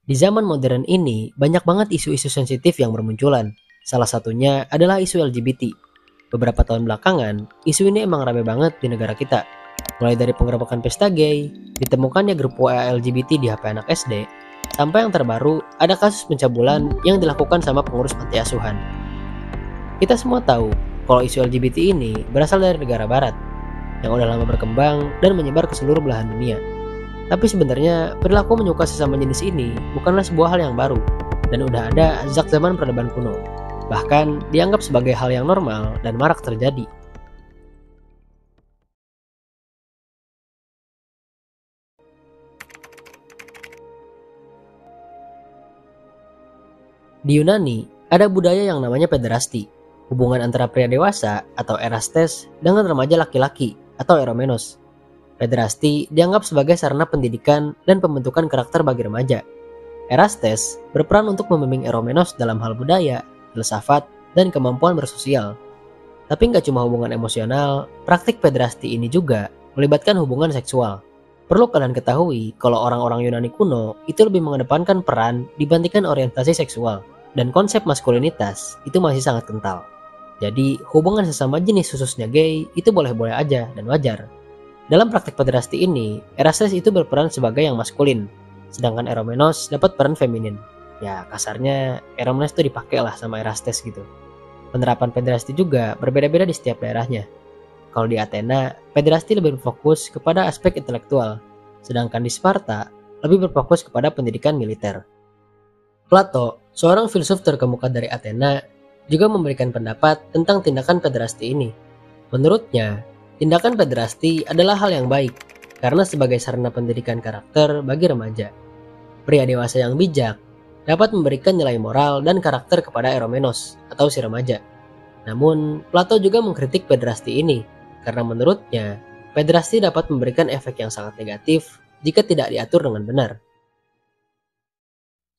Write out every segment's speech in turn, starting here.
Di zaman modern ini, banyak banget isu-isu sensitif yang bermunculan. Salah satunya adalah isu LGBT. Beberapa tahun belakangan, isu ini emang rame banget di negara kita. Mulai dari penggerebekan pesta gay, ditemukannya grup WA LGBT di HP anak SD, sampai yang terbaru, ada kasus pencabulan yang dilakukan sama pengurus panti asuhan. Kita semua tahu kalau isu LGBT ini berasal dari negara barat, yang udah lama berkembang dan menyebar ke seluruh belahan dunia. Tapi sebenarnya perilaku menyukai sesama jenis ini bukanlah sebuah hal yang baru dan udah ada sejak zaman peradaban kuno. Bahkan dianggap sebagai hal yang normal dan marak terjadi. Di Yunani, ada budaya yang namanya pederasti, hubungan antara pria dewasa atau erastes dengan remaja laki-laki atau eromenos. Pederasti dianggap sebagai sarana pendidikan dan pembentukan karakter bagi remaja. Erastes berperan untuk membimbing eromenos dalam hal budaya, filsafat, dan kemampuan bersosial. Tapi nggak cuma hubungan emosional, praktik pederasti ini juga melibatkan hubungan seksual. Perlu kalian ketahui kalau orang-orang Yunani kuno itu lebih mengedepankan peran dibandingkan orientasi seksual. Dan konsep maskulinitas itu masih sangat kental. Jadi hubungan sesama jenis khususnya gay itu boleh-boleh aja dan wajar. Dalam praktik pederasti ini, Erastes itu berperan sebagai yang maskulin, sedangkan Eromenos dapat peran feminin. Ya kasarnya Eromenos itu dipakai lah sama Erastes gitu. Penerapan pederasti juga berbeda-beda di setiap daerahnya. Kalau di Athena, pederasti lebih berfokus kepada aspek intelektual, sedangkan di Sparta lebih berfokus kepada pendidikan militer. Plato, seorang filsuf terkemuka dari Athena, juga memberikan pendapat tentang tindakan pederasti ini. Menurutnya, tindakan pederasti adalah hal yang baik karena sebagai sarana pendidikan karakter bagi remaja. Pria dewasa yang bijak dapat memberikan nilai moral dan karakter kepada Eromenos atau si remaja. Namun, Plato juga mengkritik pederasti ini karena menurutnya, pederasti dapat memberikan efek yang sangat negatif jika tidak diatur dengan benar.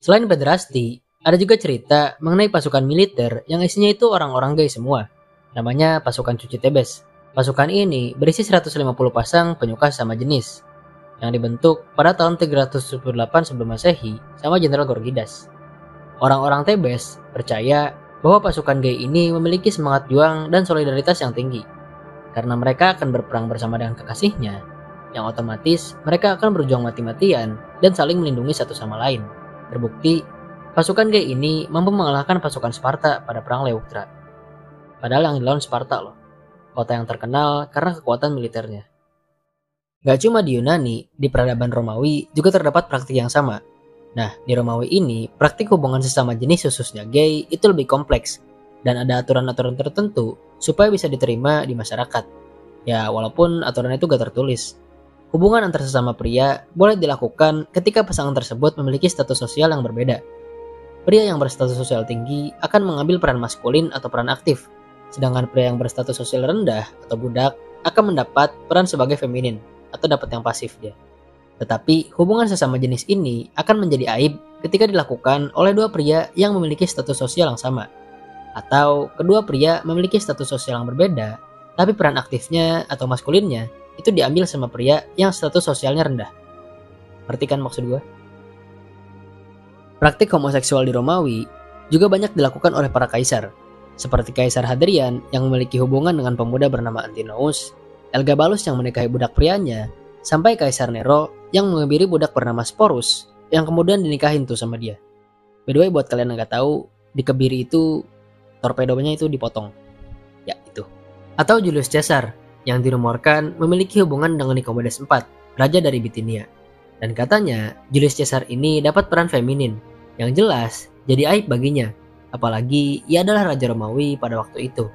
Selain pederasti, ada juga cerita mengenai pasukan militer yang isinya itu orang-orang gay semua. Namanya pasukan Cuci Tebes. Pasukan ini berisi 150 pasang penyuka sama jenis yang dibentuk pada tahun 378 sebelum Masehi sama Jenderal Gorgidas. Orang-orang Tebes percaya bahwa pasukan gay ini memiliki semangat juang dan solidaritas yang tinggi. Karena mereka akan berperang bersama dengan kekasihnya, yang otomatis mereka akan berjuang mati-matian dan saling melindungi satu sama lain. Terbukti, pasukan gay ini mampu mengalahkan pasukan Sparta pada perang Leuctra. Padahal yang dilawan Sparta loh. Kota yang terkenal karena kekuatan militernya. Gak cuma di Yunani, di peradaban Romawi juga terdapat praktik yang sama. Nah, di Romawi ini, praktik hubungan sesama jenis khususnya gay itu lebih kompleks dan ada aturan-aturan tertentu supaya bisa diterima di masyarakat. Ya, walaupun aturan itu gak tertulis. Hubungan antar sesama pria boleh dilakukan ketika pasangan tersebut memiliki status sosial yang berbeda. Pria yang berstatus sosial tinggi akan mengambil peran maskulin atau peran aktif. Sedangkan pria yang berstatus sosial rendah atau budak akan mendapat peran sebagai feminin atau dapat yang pasif dia. Tetapi hubungan sesama jenis ini akan menjadi aib ketika dilakukan oleh dua pria yang memiliki status sosial yang sama. Atau kedua pria memiliki status sosial yang berbeda, tapi peran aktifnya atau maskulinnya itu diambil sama pria yang status sosialnya rendah. Ngerti kan maksud gue? Praktik homoseksual di Romawi juga banyak dilakukan oleh para kaisar. Seperti Kaisar Hadrian yang memiliki hubungan dengan pemuda bernama Antinous, Elgabalus yang menikahi budak prianya, sampai Kaisar Nero yang mengebiri budak bernama Sporus yang kemudian dinikahin tuh sama dia. By the way, buat kalian yang gak tahu, dikebiri itu torpedonya itu dipotong. Ya itu. Atau Julius Caesar yang dirumorkan memiliki hubungan dengan Nikomedes IV, raja dari Bitinia. Dan katanya Julius Caesar ini dapat peran feminin, yang jelas jadi aib baginya. Apalagi ia adalah Raja Romawi pada waktu itu.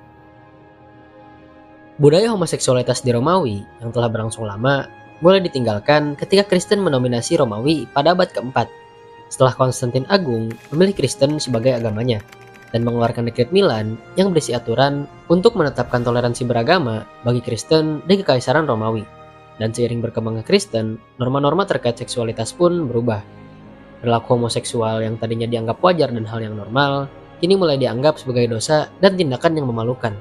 Budaya homoseksualitas di Romawi yang telah berlangsung lama mulai ditinggalkan ketika Kristen mendominasi Romawi pada abad keempat. Setelah Konstantin Agung memilih Kristen sebagai agamanya dan mengeluarkan dekret Milan yang berisi aturan untuk menetapkan toleransi beragama bagi Kristen di Kekaisaran Romawi. Dan seiring berkembangnya Kristen, norma-norma terkait seksualitas pun berubah. Perilaku homoseksual yang tadinya dianggap wajar dan hal yang normal, kini mulai dianggap sebagai dosa dan tindakan yang memalukan.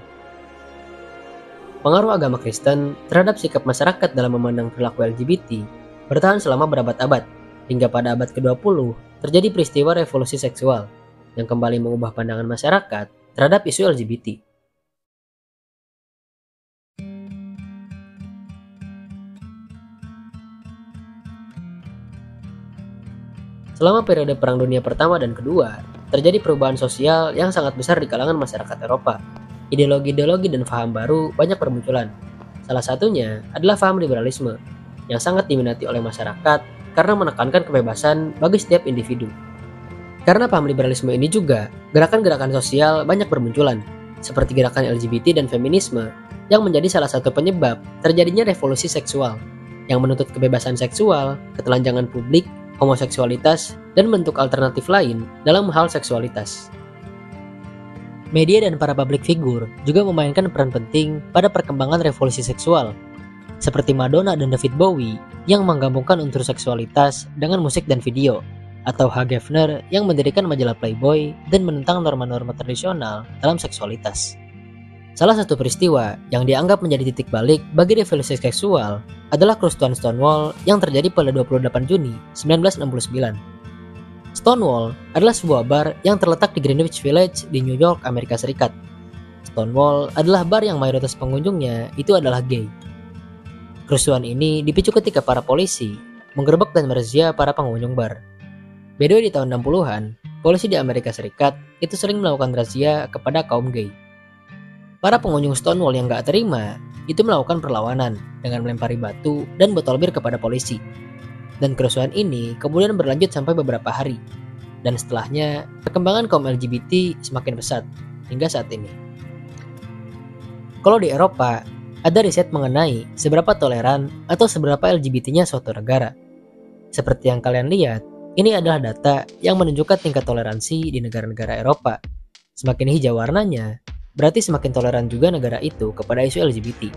Pengaruh agama Kristen terhadap sikap masyarakat dalam memandang perilaku LGBT bertahan selama berabad-abad, hingga pada abad ke-20, terjadi peristiwa revolusi seksual yang kembali mengubah pandangan masyarakat terhadap isu LGBT. Selama periode Perang Dunia Pertama dan Kedua, terjadi perubahan sosial yang sangat besar di kalangan masyarakat Eropa. Ideologi-ideologi dan paham baru banyak bermunculan. Salah satunya adalah paham liberalisme, yang sangat diminati oleh masyarakat karena menekankan kebebasan bagi setiap individu. Karena paham liberalisme ini juga, gerakan-gerakan sosial banyak bermunculan, seperti gerakan LGBT dan feminisme, yang menjadi salah satu penyebab terjadinya revolusi seksual, yang menuntut kebebasan seksual, ketelanjangan publik, homoseksualitas, dan bentuk alternatif lain dalam hal seksualitas. Media dan para publik figur juga memainkan peran penting pada perkembangan revolusi seksual, seperti Madonna dan David Bowie yang menggabungkan unsur seksualitas dengan musik dan video, atau Hugh Hefner yang mendirikan majalah Playboy dan menentang norma-norma tradisional dalam seksualitas. Salah satu peristiwa yang dianggap menjadi titik balik bagi revolusi seksual adalah kerusuhan Stonewall yang terjadi pada 28 Juni 1969. Stonewall adalah sebuah bar yang terletak di Greenwich Village di New York, Amerika Serikat. Stonewall adalah bar yang mayoritas pengunjungnya itu adalah gay. Kerusuhan ini dipicu ketika para polisi menggerebek dan merazia para pengunjung bar. By the way, di tahun 60-an, polisi di Amerika Serikat itu sering melakukan razia kepada kaum gay. Para pengunjung Stonewall yang gak terima itu melakukan perlawanan dengan melempari batu dan botol bir kepada polisi. Dan kerusuhan ini kemudian berlanjut sampai beberapa hari. Dan setelahnya, perkembangan kaum LGBT semakin pesat hingga saat ini. Kalau di Eropa, ada riset mengenai seberapa toleran atau seberapa LGBT-nya suatu negara. Seperti yang kalian lihat, ini adalah data yang menunjukkan tingkat toleransi di negara-negara Eropa. Semakin hijau warnanya, berarti semakin toleran juga negara itu kepada isu LGBT.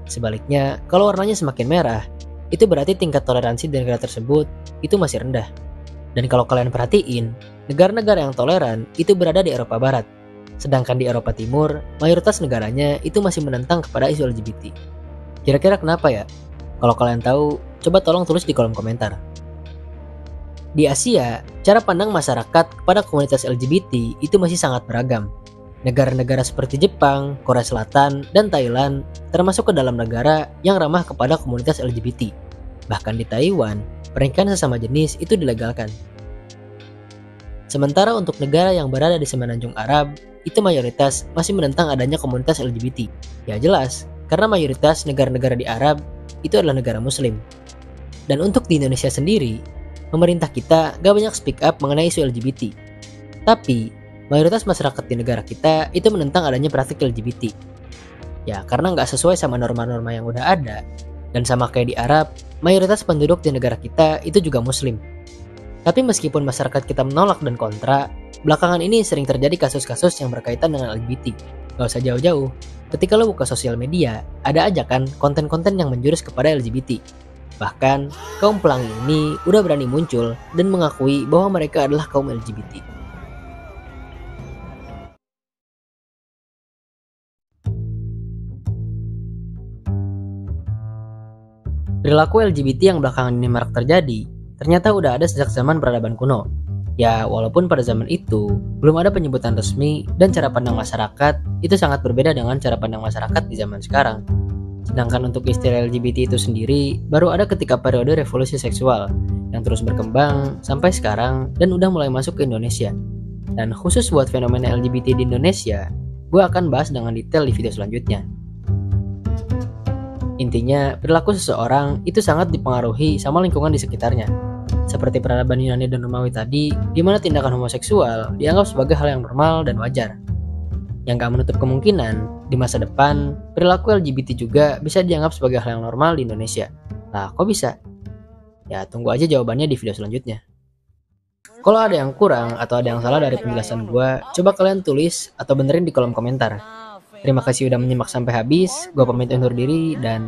Sebaliknya, kalau warnanya semakin merah, itu berarti tingkat toleransi di negara tersebut itu masih rendah. Dan kalau kalian perhatiin, negara-negara yang toleran itu berada di Eropa Barat. Sedangkan di Eropa Timur, mayoritas negaranya itu masih menentang kepada isu LGBT. Kira-kira kenapa ya? Kalau kalian tahu, coba tolong tulis di kolom komentar. Di Asia, cara pandang masyarakat kepada komunitas LGBT itu masih sangat beragam. Negara-negara seperti Jepang, Korea Selatan, dan Thailand termasuk ke dalam negara yang ramah kepada komunitas LGBT. Bahkan di Taiwan, pernikahan sesama jenis itu dilegalkan. Sementara untuk negara yang berada di Semenanjung Arab, itu mayoritas masih menentang adanya komunitas LGBT. Ya jelas, karena mayoritas negara-negara di Arab itu adalah negara Muslim. Dan untuk di Indonesia sendiri, pemerintah kita gak banyak speak up mengenai isu LGBT. Tapi, mayoritas masyarakat di negara kita itu menentang adanya praktik LGBT. Ya, karena nggak sesuai sama norma-norma yang udah ada. Dan sama kayak di Arab, mayoritas penduduk di negara kita itu juga Muslim. Tapi meskipun masyarakat kita menolak dan kontra, belakangan ini sering terjadi kasus-kasus yang berkaitan dengan LGBT. Gak usah jauh-jauh, ketika lo buka sosial media, ada aja kan konten-konten yang menjurus kepada LGBT. Bahkan, kaum pelangi ini udah berani muncul dan mengakui bahwa mereka adalah kaum LGBT. Perilaku LGBT yang belakangan ini marak terjadi, ternyata udah ada sejak zaman peradaban kuno. Ya, walaupun pada zaman itu, belum ada penyebutan resmi dan cara pandang masyarakat itu sangat berbeda dengan cara pandang masyarakat di zaman sekarang. Sedangkan untuk istilah LGBT itu sendiri, baru ada ketika periode revolusi seksual, yang terus berkembang sampai sekarang dan udah mulai masuk ke Indonesia. Dan khusus buat fenomena LGBT di Indonesia, gue akan bahas dengan detail di video selanjutnya. Intinya, perilaku seseorang itu sangat dipengaruhi sama lingkungan di sekitarnya. Seperti peradaban Yunani dan Romawi tadi, di mana tindakan homoseksual dianggap sebagai hal yang normal dan wajar. Yang gak menutup kemungkinan, di masa depan, perilaku LGBT juga bisa dianggap sebagai hal yang normal di Indonesia. Nah, kok bisa? Ya, tunggu aja jawabannya di video selanjutnya. Kalau ada yang kurang atau ada yang salah dari penjelasan gue, coba kalian tulis atau benerin di kolom komentar. Terima kasih udah menyimak sampai habis. Gue pamit undur diri dan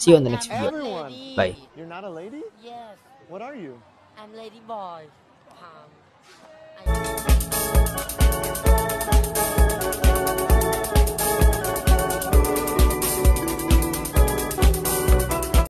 see you on the next video. Bye. You're not a lady? Yes, What are you? I'm Lady Boy.